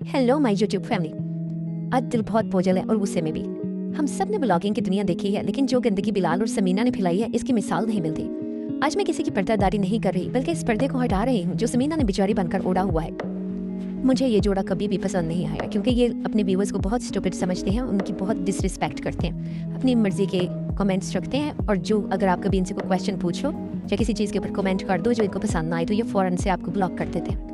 Hello my YouTube family. आज दिल बहुत बोझल है और गुस्से में भी। हम सब ने ब्लॉगिंग की दुनिया देखी है, लेकिन जो गंदगी बिलाल और समीना ने फैलाई है, इसकी मिसाल नहीं मिलती। आज मैं किसी की पर्दादारी नहीं कर रही, बल्कि इस पर्दे को हटा रही हूँ जो समीना ने बेचारी बनकर ओढ़ा हुआ है। मुझे ये जोड़ा कभी भी पसंद नहीं आया, क्योंकि ये अपने व्यूअर्स को बहुत स्टूपिड समझते हैं, उनकी बहुत डिसरिस्पेक्ट करते हैं, अपनी मर्जी के कमेंट्स रखते हैं। और जो अगर आप कभी इनसे कोई क्वेश्चन पूछो या किसी चीज़ के ऊपर कमेंट कर दो जो इनको पसंद ना आए, तो ये फ़ौरन से आपको ब्लॉक कर देते हैं।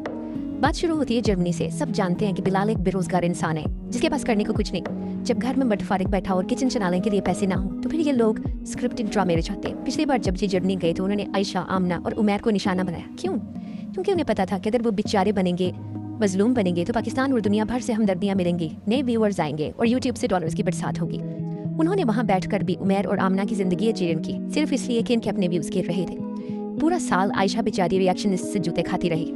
बात शुरू होती है जर्मनी से। सब जानते हैं कि बिलाल एक बेरोजगार इंसान है जिसके पास करने को कुछ नहीं। जब घर में बटफारिक बैठा और किचन चलाने के लिए पैसे ना हो, तो फिर ये लोग स्क्रिप्टेड ड्रामे रचाते हैं। पिछली बार जब ये जर्मनी गए तो उन्होंने आयशा, आमना और उमैर को निशाना बनाया। क्यों? क्योंकि उन्हें पता था कि अगर वो बेचारे बनेंगे, मजलूम बनेंगे, तो पाकिस्तान और दुनिया भर से हमदर्दियां मिलेंगी, नए व्यूअर्स आएंगे और यूट्यूब से डॉलर्स की बरसात होगी। उन्होंने वहां बैठकर भी उमैर और आमना की जिंदगी चीरन की, सिर्फ इसलिए कि इनके अपने व्यूज गिर रहे थे। पूरा साल आयशा बेचारी रिएक्शनिस्ट से जूते खाती रही।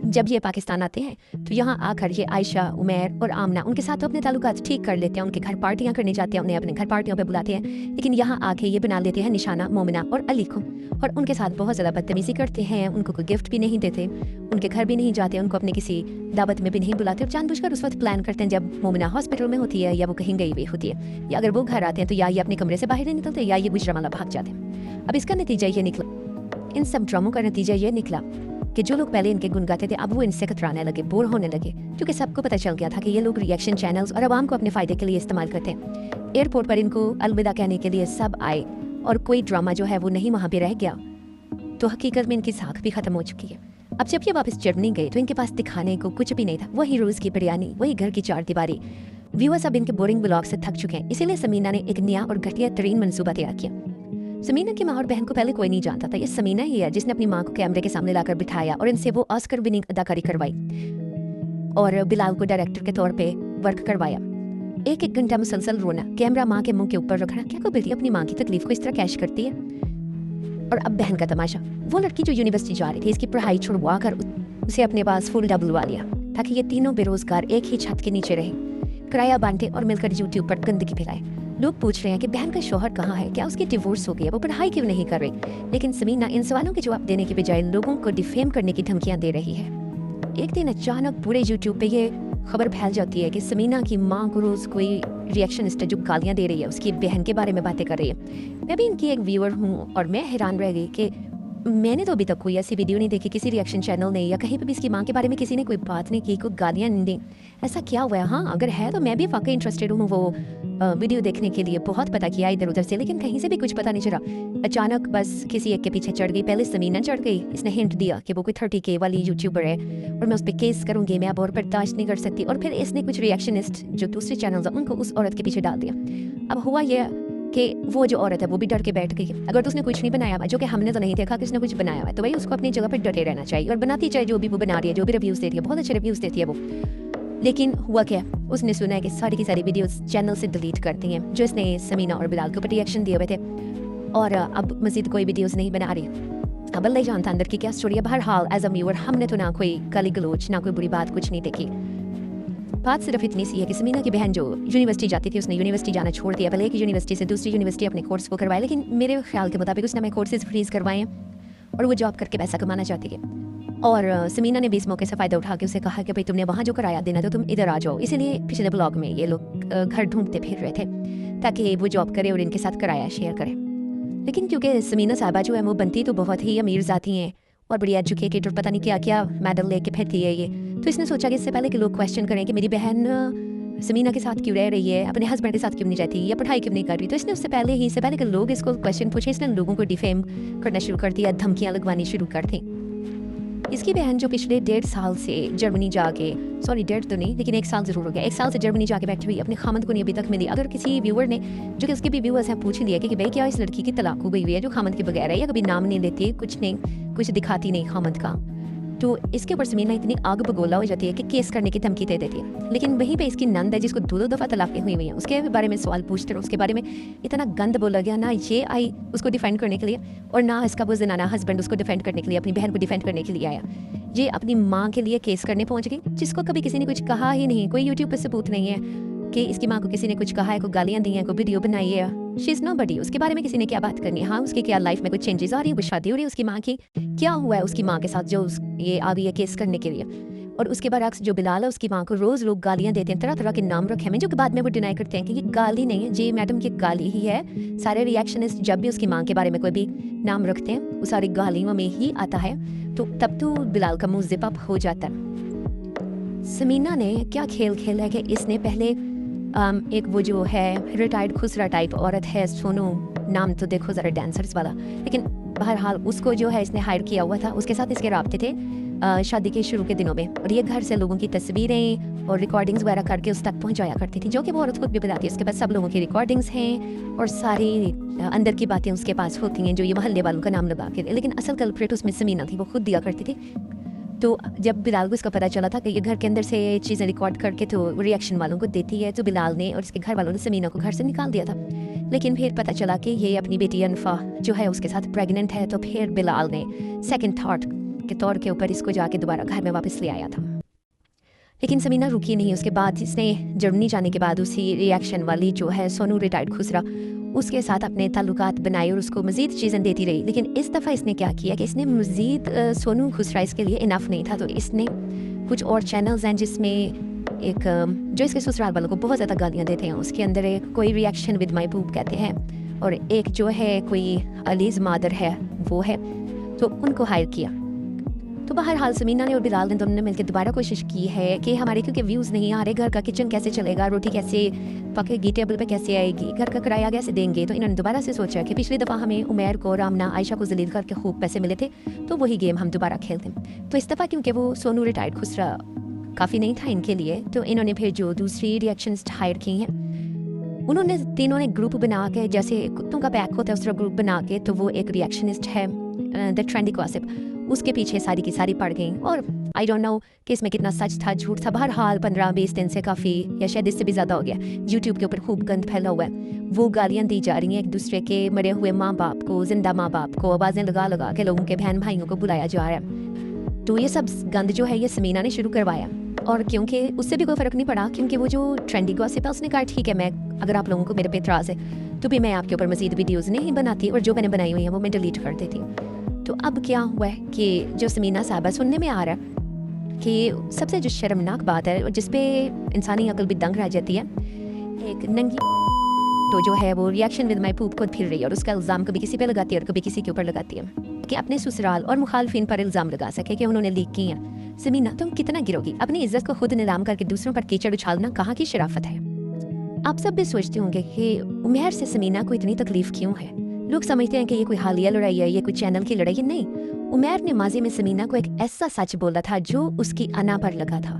जब ये पाकिस्तान आते हैं तो यहाँ आकर ये आयशा, उमैर और आमना उनके साथ तो अपने ताल्लुकात ठीक कर लेते हैं, उनके घर पार्टियां करने जाते हैं, उन्हें अपने घर पार्टियों पे बुलाते हैं। लेकिन यहाँ आके ये बना लेते हैं निशाना मोमिना और अली को, और उनके साथ बहुत ज़्यादा बदतमीजी करते हैं। उनको कोई गिफ्ट भी नहीं देते, उनके घर भी नहीं जाते, उनको अपने किसी दावत में भी नहीं बुलाते। और जानबूझकर उस वक्त प्लान करते हैं जब मोमिना हॉस्पिटल में होती है या वो कहीं गई हुई होती है, या अगर वो घर आते हैं तो या ये अपने कमरे से बाहर नहीं निकलते या ये गुजरावाला भाग जाते हैं। अब इसका नतीजा ये निकला, इन सब ड्रामों का नतीजा ये निकला कि जो लोग पहले इनके गुन गाते थे, अब वो इनसे कतराने लगे, बोर होने लगे, क्योंकि सबको पता चल गया था कि ये लोग रिएक्शन चैनल्स और आवाम को अपने फ़ायदे के लिए इस्तेमाल करते हैं। एयरपोर्ट पर इनको अलविदा कहने के लिए सब आए और कोई ड्रामा जो है वो नहीं वहाँ पे रह गया, तो हकीकत में इनकी साख भी खत्म हो चुकी है। अब जब ये वापस जर्मनी गए तो इनके पास दिखाने को कुछ भी नहीं था। वही रोज़ की बिरयानी, वही घर की चार दीवारी। व्यूअर्स अब इनके बोरिंग ब्लॉग से थक चुके हैं, इसीलिए समीना ने एक नया और घटिया तरीन मनसूबा तैयार किया। समीना की माँ और बहन को पहले कोई नहीं जानता था। ये समीना ही है जिसने अपनी माँ को कैमरे के सामने लाकर बिठाया और इनसे वो ऑस्कर विनिंग अदाकारी करवाई और बिलाल को डायरेक्टर के तौर पे वर्क करवाया। एक एक घंटा मुसलसल रोना, कैमरा माँ के मुंह के ऊपर रखना। क्या कोई बेटी अपनी माँ की तकलीफ को इस तरह कैश करती है? और अब बहन का तमाशा, वो लड़की जो यूनिवर्सिटी जा रही थी, इसकी पढ़ाई छुड़वा कर उसे अपने पास फुल डबलवा लिया, ताकि ये तीनों बेरोजगार एक ही छत के नीचे रहे, किराया बांटे और मिलकर यूट्यूब पर गंदगी फैलाए। लोग पूछ रहे हैं कि बहन का शौहर कहाँ है, क्या उसकी डिवोर्स हो गई है, वो पढ़ाई क्यों नहीं कर रही? लेकिन समीना इन सवालों के जवाब देने के बजाय लोगों को डिफेम करने की धमकियां दे रही है। एक दिन अचानक पूरे यूट्यूब पे ये खबर फैल जाती है कि समीना की माँ को रोज कोई रिएक्शनिस्ट है जो गालियां दे रही है, उसकी बहन के बारे में बातें कर रही है। मैं भी इनकी एक व्यूअर हूँ और मैं हैरान रह गई कि मैंने तो अभी तक कोई ऐसी वीडियो नहीं देखी, किसी रिएक्शन चैनल ने या कहीं पे भी इसकी माँ के बारे में किसी ने कोई बात नहीं की, कोई गालियाँ नहीं दी। ऐसा क्या हुआ है? हाँ, अगर है तो मैं भी वाकई इंटरेस्टेड हूँ वो वीडियो देखने के लिए। बहुत पता किया इधर उधर से, लेकिन कहीं से भी कुछ पता नहीं चला। अचानक बस किसी एक के पीछे चढ़ गई। पहले समीना चढ़ गई, इसने हिंट दिया कि वो कोई 30K वाली यूट्यूबर है और मैं उस पर केस करूँगी, मैं अब और बर्दाश्त नहीं कर सकती। और फिर इसने कुछ रिएक्शनिस्ट जो दूसरे चैनल उनको उस औरत के पीछे डाल दिया। अब हुआ ये कि वो जो औरत है वो भी डर के बैठ गई। अगर तो उसने कुछ नहीं बनाया हुआ, जो कि हमने तो नहीं देखा कि उसने कुछ बनाया हुआ है, तो भाई उसको अपनी जगह पर डटे रहना चाहिए और बनाती चाहे जो भी वो बना रही है, जो भी रिव्यूज़ देती है, बहुत अच्छे रिव्यूज़ देती है वो। लेकिन हुआ क्या, उसने सुना है कि सारी की सारी वीडियोस चैनल से डिलीट कर दी हैं जो इसने समीना और बिलाल के ऊपर रिएक्शन दिए हुए थे, और अब मजीद कोई वीडियोस नहीं बना रही। अब अल्लाह जानता अंदर की क्या स्टोरी है। बहरहाल एज अ व्यूअर हमने तो ना कोई गाली गलोच, ना कोई बुरी बात कुछ नहीं देखी। बात सिर्फ इतनी सी है कि समीना की बहन जो यूनिवर्सिटी जाती थी, उसने यूनिवर्सिटी जाना छोड़ दिया। पहले एक यूनिवर्सिटी से दूसरी यूनिवर्सिटी अपने कोर्स को करवाए, लेकिन मेरे ख्याल के मुताबिक उसने हमें कोर्सेज फ्रीज करवाए हैं और वो जॉब करके पैसा कमाना चाहती है। और समीना ने भी इस मौके से फ़ायदा उठा के उसे कहा कि भाई तुमने वहाँ जो किराया देना तो तुम इधर आ जाओ। इसीलिए पिछले ब्लॉग में ये लोग घर ढूंढते फिर रहे थे ताकि वो जॉब करे और इनके साथ किराया शेयर करे। लेकिन क्योंकि समीना साहबा जो है वो बनती तो बहुत ही अमीर जाती हैं और बड़ी एजुकेटेड और पता नहीं क्या क्या मेडल लेके फिरती है ये, तो इसने सोचा कि इससे पहले कि लोग क्वेश्चन करें कि मेरी बहन समीना के साथ क्यों रह रही है, अपने हस्बैंड के साथ क्यों नहीं रहती या पढ़ाई क्यों नहीं कर रही, तो इसने उससे पहले कि लोग इसको क्वेश्चन पूछे, इसने लोगों को डिफेम करना शुरू कर दिया, धमकियाँ लगवानी शुरू कर दी। इसकी बहन जो पिछले 1.5 साल से जर्मनी जाके, सॉरी 1.5 तो नहीं लेकिन 1 साल जरूर हो गया, 1 साल से जर्मनी जाके बैठी हुई, अपने खामद को नहीं अभी तक मिली। अगर किसी व्यूअर ने, जो कि उसके भी व्यूअर्स हैं, पूछ लिया कि भाई क्या इस लड़की की तलाक हो गई हुई है जो खामद के बगैर है, या कभी नाम नहीं लेती, कुछ नहीं, कुछ दिखाती नहीं खामद का, तो इसके ऊपर समीना इतनी आग बगोला हो जाती है कि केस करने की धमकी दे देती है। लेकिन वहीं पे इसकी नंद है जिसको 2 दफ़ा तलाक़ें हुई हुई हैं, उसके बारे में सवाल पूछते रहो, उसके बारे में इतना गंद बोला गया, ना ये आई उसको डिफेंड करने के लिए और ना इसका वो ज़नाना हस्बैंड उसको डिफेंड करने के लिए, अपनी बहन को डिफेंड करने के लिए आया। ये अपनी माँ के लिए केस करने पहुँच गई, जिसको कभी किसी ने कुछ कहा ही नहीं। कोई यूट्यूब पर सबूत नहीं है कि इसकी माँ को किसी ने कुछ कहा है, कोई गालियाँ दी हैं, कोई वीडियो बनाई है। She is nobody. उसके बारे में किसी ने क्या बात करनी है? हाँ, उसकी क्या लाइफ में कुछ चेंजेस आ रही है, कुछ शादी हो रही है उसकी माँ की, क्या हुआ है उसकी माँ के साथ जो ये आ गई है केस करने के लिए? और उसके बरअक्स जो बिलाल है उसकी माँ को रोज़ लोग गालियाँ देते हैं, तरह तरह के नाम रखे हैं जो कि बाद में वो डिनाई करते हैं कि ये गाली नहीं है, जी मैडम की गाली ही है। सारे रिएक्शनिस्ट जब भी उसकी माँ के बारे में कोई भी नाम रखते हैं वो सारी गालियों में ही आता है। तो तब तो बिलाल का मुंह जिप अप हो जाता है। समीना ने क्या खेल खेला है कि इसने पहले एक वो जो है रिटायर्ड खुसरा टाइप औरत है, सोनू नाम तो देखो ज़रा डांसर्स वाला, लेकिन बहरहाल उसको जो है इसने हायर किया हुआ था। उसके साथ इसके राब्ते थे शादी के शुरू के दिनों में, और ये घर से लोगों की तस्वीरें और रिकॉर्डिंग्स वगैरह करके उस तक पहुंचाया करती थी, जो कि वो औरत खुद भी बताती है। उसके पास सब लोगों की रिकॉर्डिंग्स हैं और सारी अंदर की बातें उसके पास होती हैं जो ये मोहल्ले वालों का नाम लगा के, लेकिन असल कल्प्रेट उसमें समीना थी, वो खुद दिया करती थी। तो जब बिलाल को इसका पता चला था कि ये घर के अंदर से चीज़ें रिकॉर्ड करके तो रिएक्शन वालों को देती है, तो बिलाल ने और इसके घर वालों ने समीना को घर से निकाल दिया था। लेकिन फिर पता चला कि ये अपनी बेटी अनफा जो है उसके साथ प्रेग्नेंट है, तो फिर बिलाल ने सेकंड थॉट के तौर के ऊपर इसको जाके दोबारा घर में वापस ले आया था। लेकिन समीना रुकी नहीं। उसके बाद इसने जर्मनी जाने के बाद उसी रिएक्शन वाली जो है सोनू रिटायर्ड खुसरा उसके साथ अपने ताल्लुकात बनाए और उसको मज़ीद चीज़ें देती रही। लेकिन इस दफ़ा इसने क्या किया कि इसने मज़ीद सोनू खुसरा इसके लिए इनफ नहीं था, तो इसने कुछ और चैनल्स हैं जिसमें एक जो इसके ससुराल वालों को बहुत ज़्यादा गालियाँ देते हैं, उसके अंदर एक कोई रिएक्शन विद माई बूब कहते हैं, और एक जो है कोई अलीज मादर है वो है, तो उनको हायर किया। तो बहरहाल समीना ने और बिलाल ने दोनों ने मिलकर दोबारा कोशिश की है कि हमारे क्योंकि व्यूज़ नहीं आ रहे, घर का किचन कैसे चलेगा, रोटी कैसे पकेगी, टेबल पे कैसे आएगी, घर का किराया कैसे देंगे। तो इन्होंने दोबारा से सोचा कि पिछली दफ़ा हमें उमैर को, रामना, आयशा को जलील करके खूब पैसे मिले थे, तो वही गेम हम दोबारा खेलते हैं। तो इस दफ़ा क्योंकि वो सोनू रिटायर्ड खुसरा काफ़ी नहीं था इनके लिए, तो इन्होंने फिर जो दूसरी रिएक्शंस हायर की हैं, उन्होंने तीनों ने ग्रुप बना के, जैसे कुत्तों का पैक होता है उस तरह ग्रुप बना के, तो वो एक रिएक्शनिस्ट है द ट्रेंडी गॉसिप, उसके पीछे सारी की सारी पड़ गई। और आई डोंट नो कि इसमें कितना सच था झूठ था, बहरहाल 15-20 दिन से काफ़ी या शायद इससे भी ज़्यादा हो गया यूट्यूब के ऊपर खूब गंद फैला हुआ है। वो गालियाँ दी जा रही हैं एक दूसरे के मरे हुए माँ बाप को, जिंदा माँ बाप को आवाज़ें लगा लगा के लोगों के बहन भाइयों को बुलाया जा रहा है। तो ये सब गंद जो है ये समीना ने शुरू करवाया, और क्योंकि उससे भी कोई फ़र्क नहीं पड़ा, क्योंकि वो जो ट्रेंडी गॉसिप है उसने कहा ठीक है, मैं अगर आप लोगों को मेरे पे एतराज़ है तो भी मैं आपके ऊपर मज़ीद वीडियोज़ नहीं बनाती, और जो मैंने बनाई हुई हैं वो मैं डिलीट कर देती। तो अब क्या हुआ है कि जो समीना साहबा सुनने में आ रहा है कि सबसे जो शर्मनाक बात है जिस पे इंसानी अकल भी दंग रह जाती है, एक नंगी तो जो है वो रिएक्शन विद माई पूप खुद फिर रही है और उसका इल्ज़ाम कभी किसी पे लगाती है और कभी किसी के ऊपर लगाती है कि अपने ससुराल और मुखालफिन पर इल्ज़ाम लगा सके कि उन्होंने लीक की हैं। समीना तुम कितना गिरोगी, अपनी इज्जत को खुद नीलाम करके दूसरों पर कीचड़ उछालना कहाँ की शराफत है। आप सब भी सोचते होंगे कि उमैर से समीना को इतनी तकलीफ क्यों है। लोग समझते हैं कि ये कोई हालिया लड़ाई है, ये कोई चैनल की लड़ाई है। नहीं, उमैर ने माजी में समीना को एक ऐसा सच बोला था जो उसकी अना पर लगा था।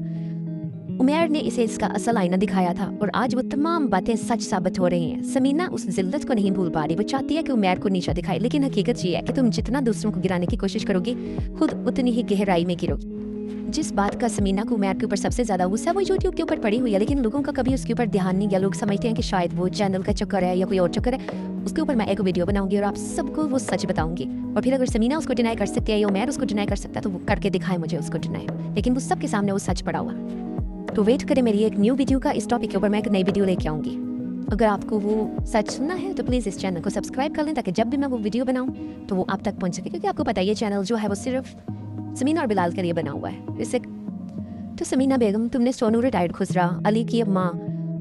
उमैर ने इसे इसका असल आईना दिखाया था और आज वो तमाम बातें सच साबित हो रही हैं। समीना उस जिल्लत को नहीं भूल पा रही, वो चाहती है कि उमैर को नीचा दिखाए, लेकिन हकीकत ये है कि तुम जितना दूसरों को गिराने की कोशिश करोगी खुद उतनी ही गहराई में गिरोगी। जिस बात का समीना को उमैर के ऊपर सबसे ज्यादा गुस्सा है वो यूट्यूब के ऊपर पड़ी हुई है, लेकिन लोगों का कभी उसके ऊपर ध्यान नहीं गया। लोग समझते हैं कि शायद वो चैनल का चक्कर है या कोई और चक्कर है। उसके ऊपर मैं एक वीडियो बनाऊंगी और आप सबको वो सच बताऊंगी, और फिर अगर समीना उसको डिनाई कर सकती है या उमैर उसको डिनाई कर सकता है तो वो करके दिखाए मुझे उसको डिनाई, लेकिन वो सबके सामने वो सच पड़ा हुआ। तो वेट करें मेरी एक न्यू वीडियो का, इस टॉपिक के ऊपर मैं एक नई वीडियो लेके आऊंगी। अगर आपको वो सच सुनना है तो प्लीज़ इस चैनल को सब्सक्राइब कर लें ताकि जब भी मैं वो वीडियो बनाऊं तो वो आप तक पहुंच सके, क्योंकि आपको पता है ये चैनल जो है वो सिर्फ समीना और बिलाल के लिए बना हुआ है। इससे तो समीना बेगम, तुमने सोनू रिटायर्ड खुसरा, अली की अम्मा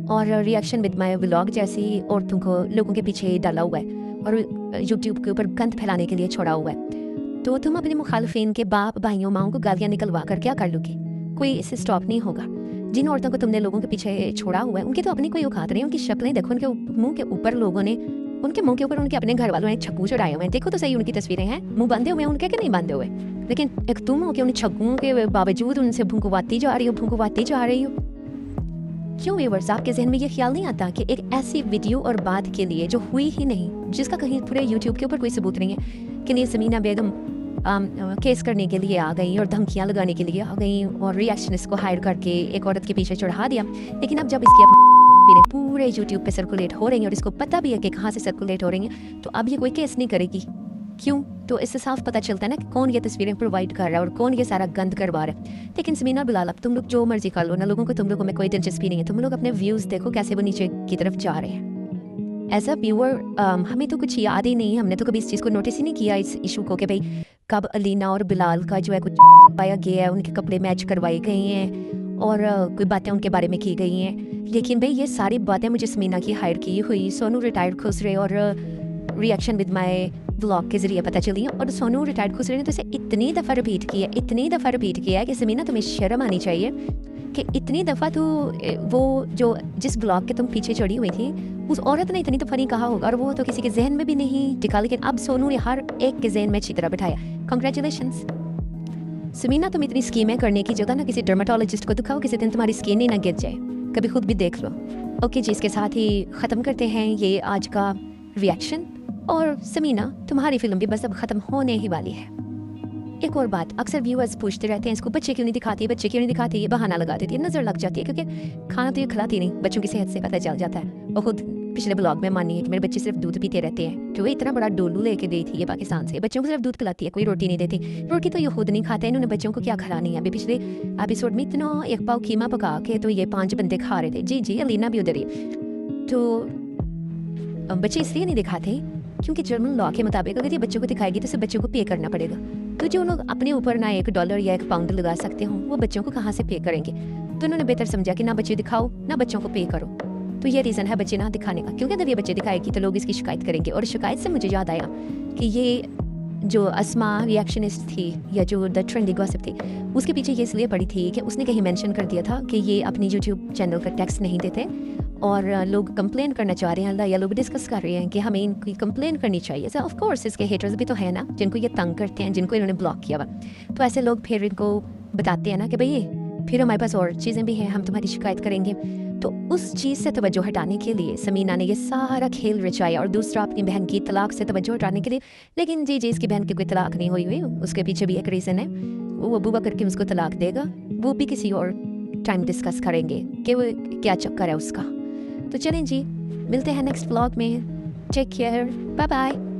और रिएक्शन विद माई व्लॉग जैसी औरतों को लोगों के पीछे डाला हुआ है और यूट्यूब के ऊपर गंद फैलाने के लिए छोड़ा हुआ है। तो तुम अपने मुखालफिन के बाप भाइयों माओं को गालियाँ निकलवा कर क्या कर लोगे? कोई इससे स्टॉप नहीं होगा। जिन औरतों को तुमने लोगों के पीछे छोड़ा हुआ है उनकी तो अपनी कोई औकात नहीं, उनकी शक्लें देखो, उनके मुंह के ऊपर लोगों ने, उनके मुंह के ऊपर उनके अपने घर वालों ने छक्कू चढ़ाए हुए हैं। देखो तो सही उनकी तस्वीरें हैं, मुंह बांधे हुए हैं उनके कि नहीं बांधे हुए, लेकिन एक तुम हो कि उन छक्कुओं के बावजूद उनसे भुंकवाती जा रही हो। क्यों व्यूअर्स आपके जहन में ये ख्याल नहीं आता कि एक ऐसी वीडियो और बात के लिए जो हुई ही नहीं, जिसका कहीं पूरे यूट्यूब के ऊपर कोई सबूत नहीं है, के लिए समीना बेगम केस करने के लिए आ गई और धमकियां लगाने के लिए आ गई और रिएक्शनिस्ट को हायर करके एक औरत के पीछे चढ़ा दिया। लेकिन अब जब इसकी अपनी पूरे यूट्यूब पे सर्कुलेट हो रही हैं और इसको पता भी है कि कहाँ से सर्कुलेट हो रही हैं, तो अब ये कोई केस नहीं करेगी। क्यों? तो इससे साफ पता चलता है ना कि कौन ये तस्वीरें प्रोवाइड कर रहा है और कौन ये सारा गंद करवा रहा है। लेकिन समीना बिलाल, अब तुम लोग जो मर्जी कर लो ना, लोगों को तुम लोगों में कोई दिलचस्पी नहीं है। तुम लोग अपने व्यूज़ देखो कैसे वो नीचे की तरफ जा रहे हैं। एज अ व्यूअर हमें तो कुछ याद ही नहीं है, हमने तो कभी इस चीज़ को नोटिस ही नहीं किया, इस इशू को, कि भाई कब अलीना और बिलाल का जो है कुछ पाया गया है, उनके कपड़े मैच करवाए गए हैं और कोई बातें उनके बारे में की गई हैं। लेकिन भाई ये सारी बातें मुझे समीना की हायर की हुई सोनू रिटायर्ड खुसरे और रिएक्शन विद माई ब्लॉग के जरिए पता चली और सोनू रिटायर्ड खुसरे ने तो इसे इतनी दफ़ा रिपीट किया है कि समीना तुम्हें शर्म आनी चाहिए कि इतनी दफ़ा तो वो जो जिस ब्लॉग के तुम पीछे चढ़ी हुई थी उस औरत ने इतनी दफ़ा नहीं कहा होगा और वो तो किसी के जहन में भी नहीं टिका, लेकिन अब सोनू ने हर एक के जहन में अच्छी तरह बिठाया। कॉन्ग्रेचुलेशंस समीना, तुम इतनी स्कीमें करने की जगह ना किसी डर्माटोलॉजिस्ट को दिखाओ, किसी दिन तुम्हारी स्किन ही ना गिर जाए, कभी खुद भी देख लो। ओके जी, इसके साथ ही ख़त्म करते हैं ये आज का रिएक्शन। और समीना तुम्हारी फिल्म भी बस अब ख़त्म होने ही वाली है। एक और बात, अक्सर व्यूअर्स पूछते रहते हैं इसको बच्चे क्यों नहीं दिखाती, ये बहाना लगा देती है, नज़र लग जाती है, क्योंकि खाना तो ये खिलाती नहीं, बच्चों की सेहत से पता चल जाता है। और खुद पिछले ब्लॉग में मानी है कि मेरे बच्चे सिर्फ दूध पीते रहते हैं, क्योंकि इतना बड़ा डोलू लेके दी थी ये पाकिस्तान से, बच्चों को सिर्फ दूध पिलाती है, कोई रोटी नहीं देती। रोटी तो ये खुद नहीं खाते, इन्होंने बच्चों को क्या खिलानी है। अभी पिछले एपिसोड में इतना एक पाव कीमा पका के तो ये 5 बंदे खा रहे थे। जी अलीना भी उधर ही। तो बच्चे इसलिए नहीं दिखाते क्योंकि जर्मन लॉ के मुताबिक अगर ये बच्चों को दिखाएगी तो सिर्फ बच्चों को पे करना पड़ेगा। तो जो लोग अपने ऊपर ना $1 या £1 लगा सकते हो वो बच्चों को कहाँ से पे करेंगे। तो उन्होंने बेहतर समझा कि ना बच्चे दिखाओ ना बच्चों को पे करो। तो ये रीज़न है बच्चे ना दिखाने का, क्योंकि अगर ये बच्चे दिखाएगी तो लोग इसकी शिकायत करेंगे। और शिकायत से मुझे याद आया कि ये जो अस्मा रिएक्शनिस्ट थी या जो द ट्रेंडी गॉसिप थी, उसके पीछे ये इसलिए पड़ी थी कि उसने कहीं मेंशन कर दिया था कि ये अपनी यूट्यूब चैनल का टैक्स नहीं देते और लोग कंप्लेन करना चाह रहे हैं या लोग डिस्कस कर रहे हैं कि हमें इनकी कंप्लेन करनी चाहिए। सो ऑफ कोर्स इसके हेटर्स भी तो हैं ना, जिनको ये तंग करते हैं, जिनको इन्होंने ब्लॉक किया हुआ। तो ऐसे लोग फिर इनको बताते हैं ना कि भाई फिर हमारे पास और चीज़ें भी हैं, हम तुम्हारी शिकायत करेंगे। तो उस चीज़ से तवज्जो हटाने के लिए समीना ने ये सारा खेल रचाया। और दूसरा, अपनी बहन की तलाक से तवज्जो हटाने के लिए। लेकिन जी इसकी बहन की कोई तलाक नहीं हुई, उसके पीछे भी एक रीज़न है। वो अबू बकर के उसको तलाक देगा, वो भी किसी और टाइम डिस्कस करेंगे कि वो क्या चक्कर है उसका। तो चलें जी, मिलते हैं नेक्स्ट व्लॉग में। Take care, bye bye.